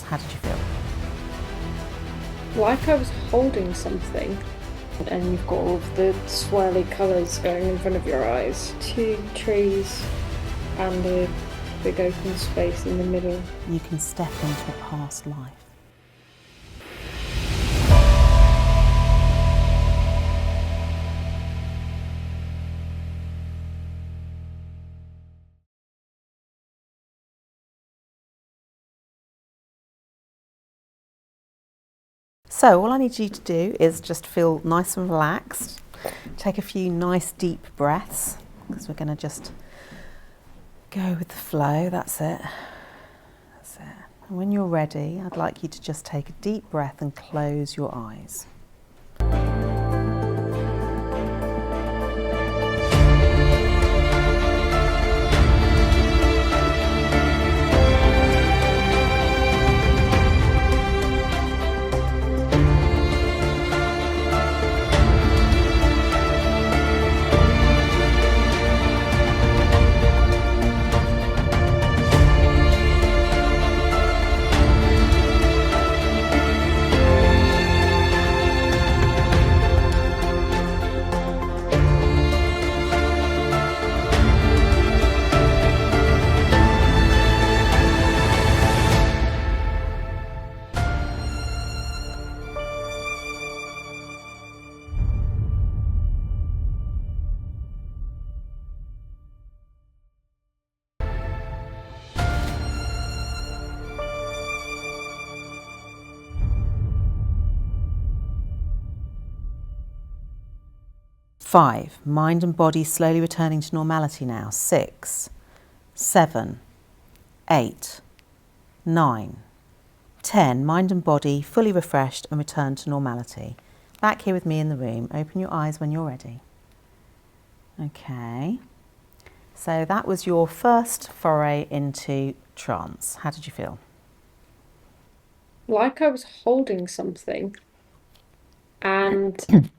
How did you feel? Like I was holding something, and you've got all of the swirly colours going in front of your eyes. Two trees and a big open space in the middle. You can step into a past life. So all I need you to do is just feel nice and relaxed. Take a few nice deep breaths, because we're going to just go with the flow. That's it. That's it. And when you're ready, I'd like you to just take a deep breath and close your eyes. Five, mind and body slowly returning to normality now. 6, 7, 8, 9, 10, mind and body fully refreshed and returned to normality. Back here with me in the room. Open your eyes when you're ready. Okay. So that was your first foray into trance. How did you feel? Like I was holding something, and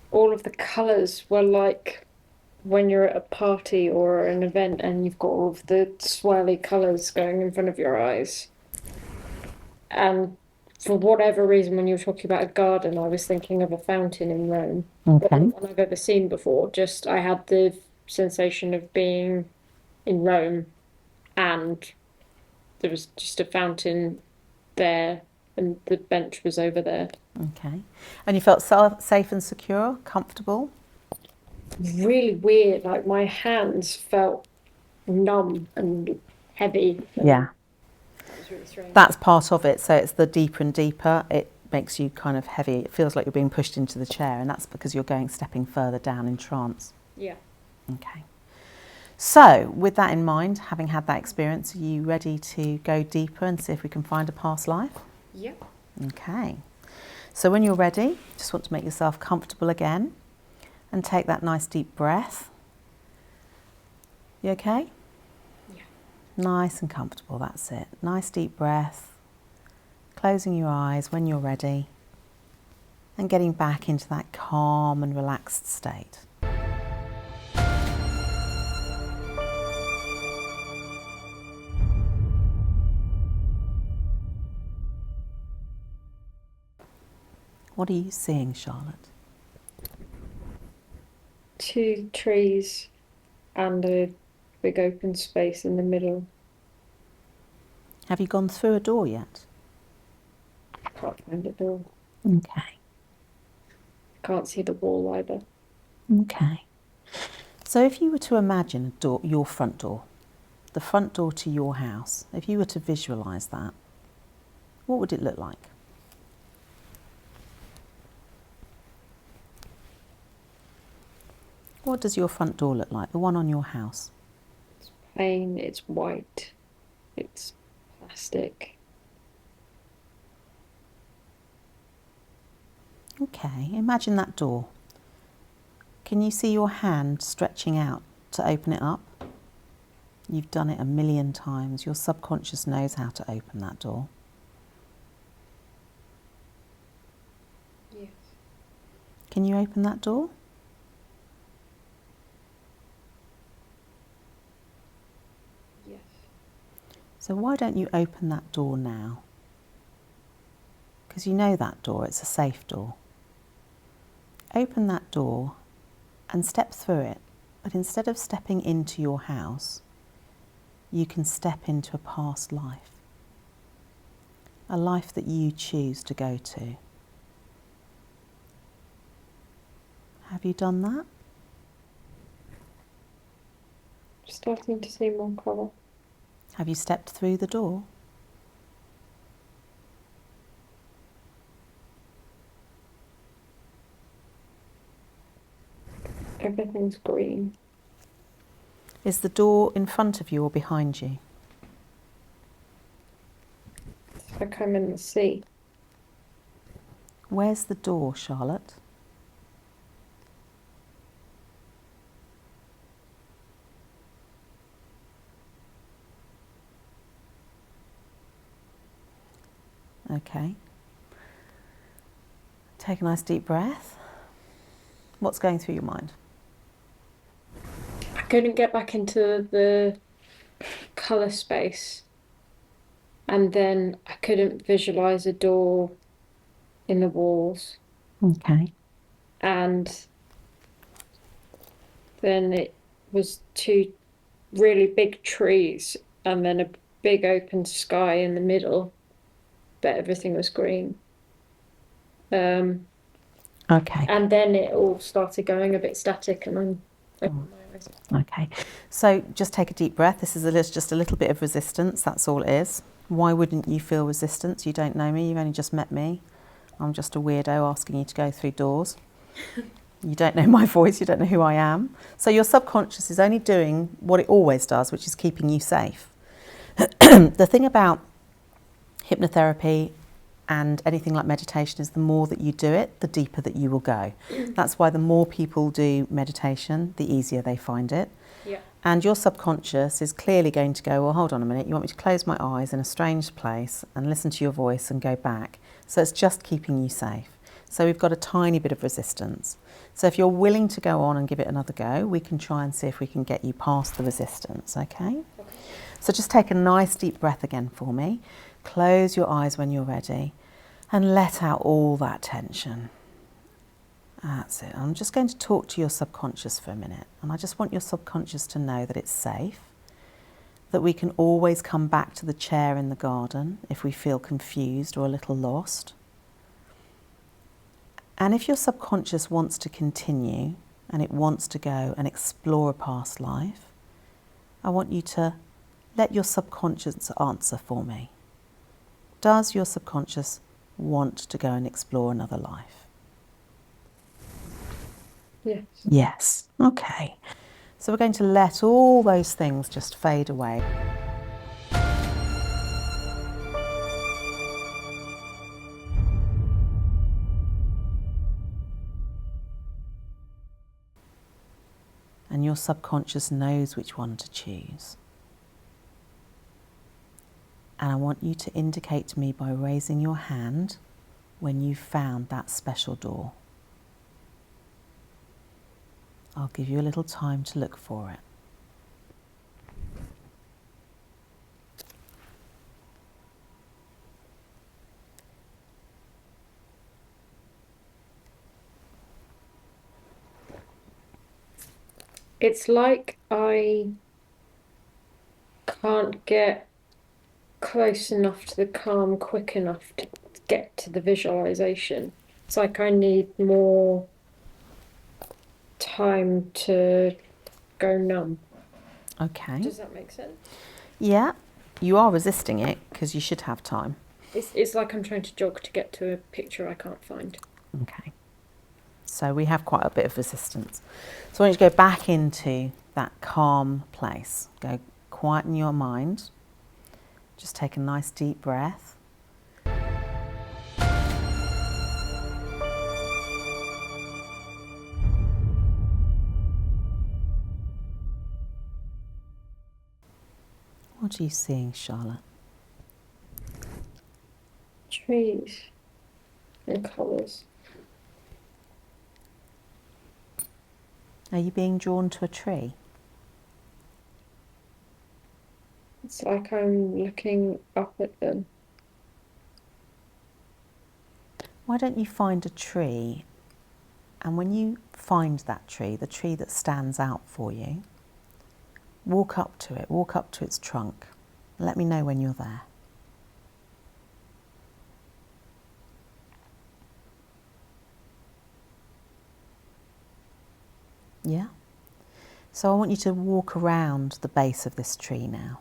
all of the colours were like when you're at a party or an event and you've got all of the swirly colours going in front of your eyes. And for whatever reason, when you were talking about a garden, I was thinking of a fountain in Rome. Not Okay. one I've ever seen before. Just I had the sensation of being in Rome, and there was just a fountain there, and the bench was over there. Okay. And you felt safe and secure, comfortable? Really weird. Like my hands felt numb and heavy. Yeah. It was really strange. That's part of it. So it's the deeper and deeper, it makes you kind of heavy. It feels like you're being pushed into the chair, and that's because you're stepping further down in trance. Yeah. Okay. So with that in mind, having had that experience, are you ready to go deeper and see if we can find a past life? Yeah. Okay. So when you're ready, just want to make yourself comfortable again and take that nice deep breath. You okay? Yeah. Nice and comfortable, that's it. Nice deep breath, closing your eyes when you're ready and getting back into that calm and relaxed state. What are you seeing, Charlotte? Two trees and a big open space in the middle. Have you gone through a door yet? Can't find a door. Okay. Can't see the wall either. Okay. So if you were to imagine a door, your front door, the front door to your house, if you were to visualise that, what would it look like? What does your front door look like, the one on your house? It's plain, it's white, it's plastic. Okay, imagine that door. Can you see your hand stretching out to open it up? You've done it a million times. Your subconscious knows how to open that door. Yes. Can you open that door? Yes. So why don't you open that door now? because you know that door, it's a safe door. Open that door and step through it, but instead of stepping into your house, you can step into a past life, a life that you choose to go to. Have you done that? Starting to see more colour. Have you stepped through the door? Everything's green. Is the door in front of you or behind you? It's like I'm in the sea. Where's the door, Charlotte? Okay. Take a nice deep breath. What's going through your mind? I couldn't get back into the colour space. And then I couldn't visualize a door in the walls. Okay. And then it was two really big trees and then a big open sky in the middle, but everything was green. Okay. And then it all started going a bit static, and I'm opening my eyes. Okay. So just take a deep breath. This is just a little bit of resistance. That's all it is. Why wouldn't you feel resistance? You don't know me. You've only just met me. I'm just a weirdo asking you to go through doors. You don't know my voice. You don't know who I am. So your subconscious is only doing what it always does, which is keeping you safe. The thing about hypnotherapy and anything like meditation is the more that you do it, the deeper that you will go. That's why the more people do meditation, the easier they find it. Yeah. And your subconscious is clearly going to go, well, hold on a minute, you want me to close my eyes in a strange place and listen to your voice and go back. So it's just keeping you safe. So we've got a tiny bit of resistance. So if you're willing to go on and give it another go, we can try and see if we can get you past the resistance, okay? So just take a nice deep breath again for me. Close your eyes when you're ready and let out all that tension. That's it. I'm just going to talk to your subconscious for a minute, and I just want your subconscious to know that it's safe, that we can always come back to the chair in the garden if we feel confused or a little lost. And if your subconscious wants to continue and it wants to go and explore a past life, I want you to let your subconscious answer for me. Does your subconscious want to go and explore another life? Yes. Yes. Okay. So we're going to let all those things just fade away. And your subconscious knows which one to choose. And I want you to indicate to me by raising your hand when you've found that special door. I'll give you a little time to look for it. It's like I can't get close enough to the calm quick enough to get to the visualization. It's like I need more time to go numb. Okay. Does that make sense? Yeah, you are resisting it because you should have time. It's like I'm trying to jog to get to a picture I can't find. Okay. So we have quite a bit of resistance. So I want you to go back into that calm place. Go quieten your mind. Just take a nice deep breath. What are you seeing, Charlotte? Trees and colours. Are you being drawn to a tree? It's like I'm looking up at them. why don't you find a tree, and when you find that tree, the tree that stands out for you, walk up to it, walk up to its trunk. Let me know when you're there. Yeah? So I want you to walk around the base of this tree now.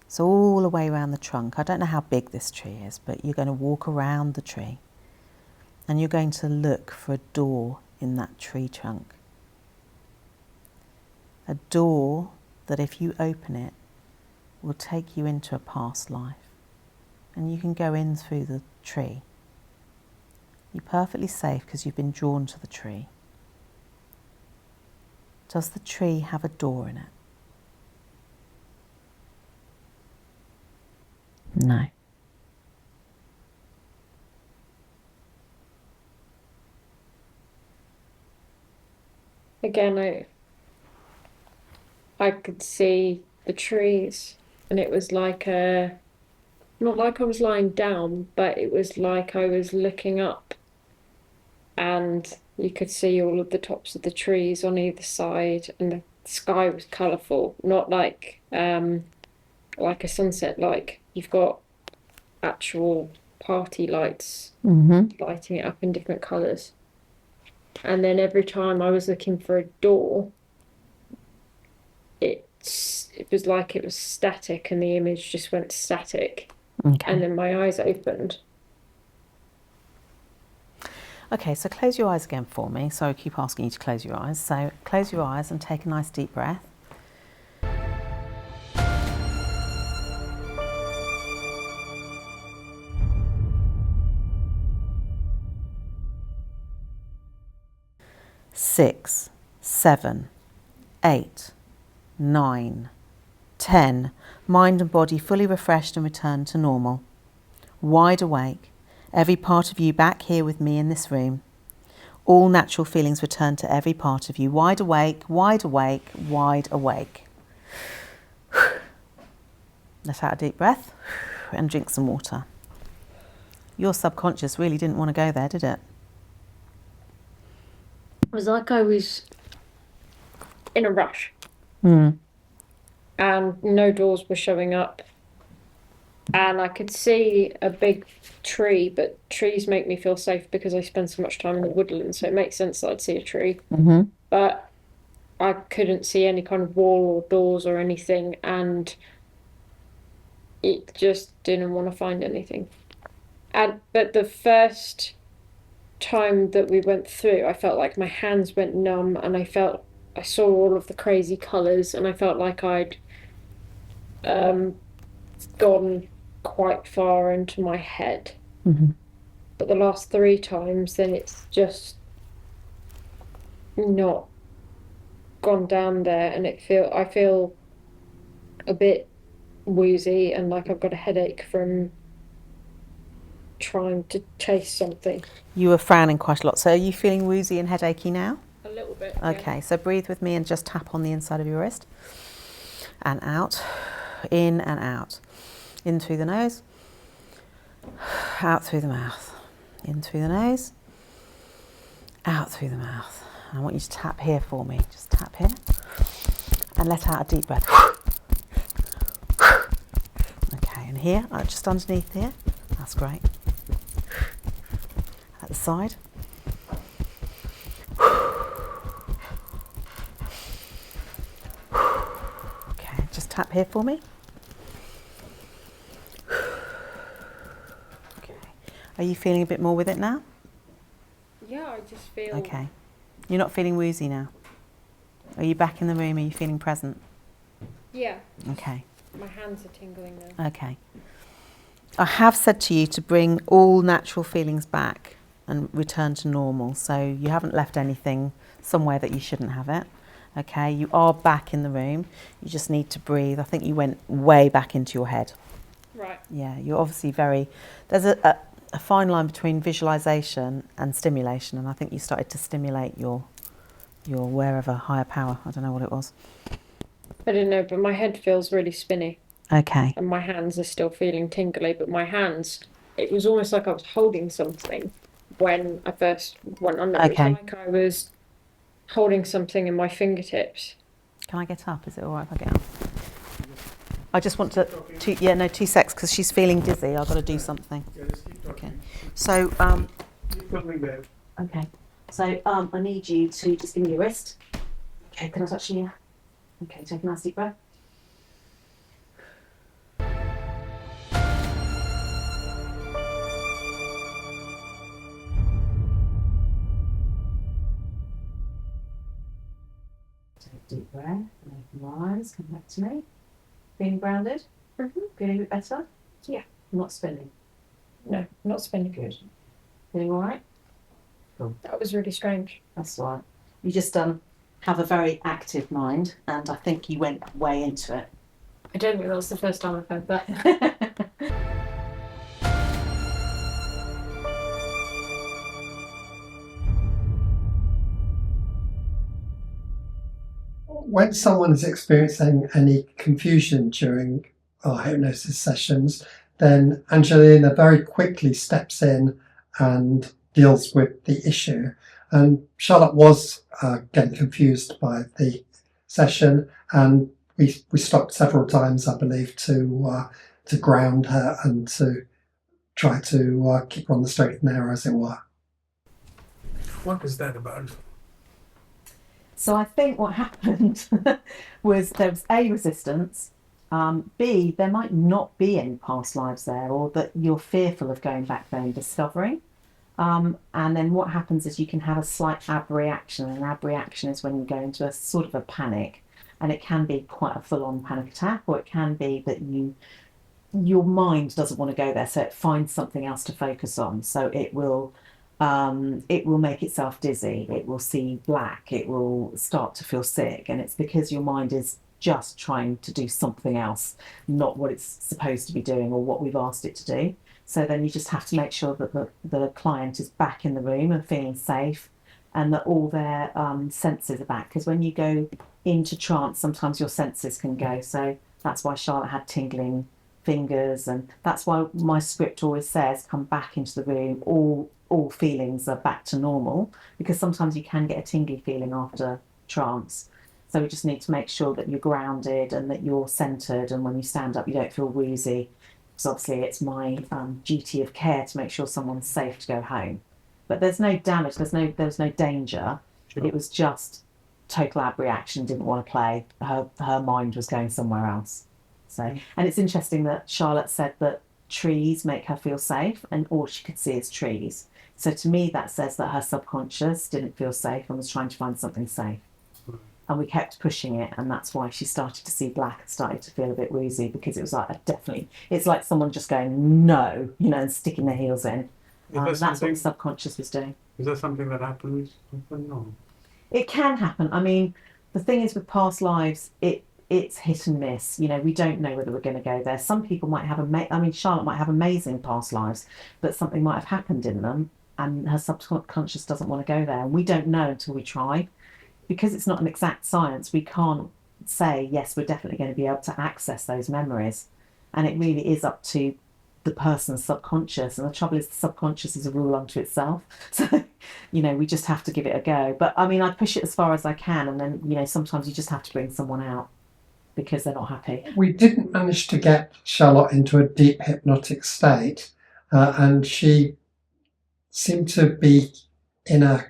So all the way around the trunk. I don't know how big this tree is, but you're going to walk around the tree and you're going to look for a door in that tree trunk. A door that if you open it will take you into a past life, and you can go in through the tree. You're perfectly safe because you've been drawn to the tree. Does the tree have a door in it? No. Again, I could see the trees, and it was like not like I was lying down, but it was like I was looking up, and you could see all of the tops of the trees on either side, and the sky was colourful, not like a sunset, like you've got actual party lights lighting it up in different colours. And then every time I was looking for a door, it was like it was static, and the image just went static. Okay. And then my eyes opened. Okay, so close your eyes again for me. So I keep asking you to close your eyes. So close your eyes and take a nice deep breath. Six, 7, 8, 9, 10. Mind and body fully refreshed and returned to normal. Wide awake. Every part of you back here with me in this room. All natural feelings return to every part of you. Wide awake, wide awake, wide awake. Let out a deep breath and drink some water. Your subconscious really didn't want to go there, did it? It was like I was in a rush. Mm. And no doors were showing up. And I could see a big tree, but trees make me feel safe because I spend so much time in the woodland, so it makes sense that I'd see a tree. But I couldn't see any kind of wall or doors or anything, and it just didn't want to find anything. But the first time that we went through, I felt like my hands went numb, and I saw all of the crazy colours, and I felt like I'd gone quite far into my head. But the last 3 times, then it's just not gone down there, and I feel a bit woozy and like I've got a headache from trying to chase something. You were frowning quite a lot. So are you feeling woozy and headachy now? A little bit. Okay, so breathe with me and just tap on the inside of your wrist. And out, in and out. In through the nose, out through the mouth. In through the nose, out through the mouth. And I want you to tap here for me. Just tap here and let out a deep breath. Okay, and here, just underneath here. That's great. At the side. Okay, just tap here for me. Okay. Are you feeling a bit more with it now? Yeah, I just feel... Okay. You're not feeling woozy now? Are you back in the room? Are you feeling present? Yeah. Okay. My hands are tingling now. Okay. I have said to you to bring all natural feelings back and return to normal. So you haven't left anything somewhere that you shouldn't have it. Okay, you are back in the room. You just need to breathe. I think you went way back into your head. Right. Yeah, you're obviously there's a fine line between visualization and stimulation, and I think you started to stimulate your wherever higher power. I don't know what it was. I don't know, but my head feels really spinny. Okay. And my hands are still feeling tingly, but my hands it was almost like I was holding something when I first went under. It Okay. was like I was holding something in my fingertips. Can I get up? Is it all right if I get up? I just want to, 2 secs, because she's feeling dizzy. I've got to do something. Yeah, just keep talking. Okay. So, Keep filming there. okay. So, I need you to just give me your wrist. Okay, can I touch you? Okay, take a nice deep breath. Take a deep breath and open your eyes. Come back to me. Feeling grounded? Mm-hmm. Feeling a bit better? Yeah. Not spinning? No, not spinning. Good. Feeling all right? That was really strange. That's all right. You just have a very active mind, and I think you went way into it. I don't think that was the first time I've heard that. When someone is experiencing any confusion during our hypnosis sessions, then Angelina very quickly steps in and deals with the issue. And Charlotte was getting confused by the session, and we stopped several times, I believe, to ground her and to try to keep her on the straight and narrow, as it were. What was that about? So I think what happened was there was A, resistance, B, there might not be any past lives there, or that you're fearful of going back there and discovering. And then what happens is you can have a slight abreaction. An abreaction is when you go into a sort of a panic, and it can be quite a full-on panic attack, or it can be that your mind doesn't want to go there, so it finds something else to focus on. So it will make itself dizzy, it will see black, it will start to feel sick, and it's because your mind is just trying to do something else, not what it's supposed to be doing or what we've asked it to do. So then you just have to make sure that the client is back in the room and feeling safe, and that all their senses are back, because when you go into trance, sometimes your senses can go. So that's why Charlotte had tingling fingers, and that's why my script always says come back into the room, all feelings are back to normal, because sometimes you can get a tingly feeling after trance. So we just need to make sure that you're grounded and that you're centered, and when you stand up you don't feel woozy, because obviously it's my duty of care to make sure someone's safe to go home. But there's no damage, there was no danger. Sure. It was just total abreaction, didn't want to play, her mind was going somewhere else. So, and it's interesting that Charlotte said that trees make her feel safe, and all she could see is trees. So to me that says that her subconscious didn't feel safe and was trying to find something safe. And we kept pushing it, and that's why she started to see black and started to feel a bit woozy, because it was like it's like someone just going no, and sticking their heels in. That's what the subconscious was doing. Is that something that happens often? No. It can happen. I mean, the thing is with past lives, it's hit and miss. We don't know whether we're going to go there. Some people might have Charlotte might have amazing past lives, but something might have happened in them, and her subconscious doesn't want to go there. And we don't know until we try. Because it's not an exact science, we can't say, yes, we're definitely going to be able to access those memories. And it really is up to the person's subconscious. And the trouble is the subconscious is a rule unto itself. So, we just have to give it a go. But I mean, I push it as far as I can. And then, sometimes you just have to bring someone out because they're not happy. We didn't manage to get Charlotte into a deep hypnotic state. And she seemed to be in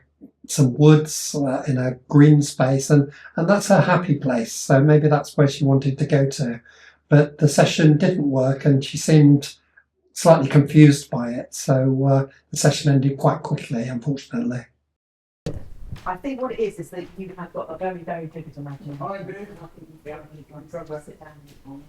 some woods in a green space, and that's her happy place. So maybe that's where she wanted to go to. But the session didn't work, and she seemed slightly confused by it. So the session ended quite quickly, unfortunately. I think what it is that you have got a very, very vivid imagination. I do. I think you've got to sit down.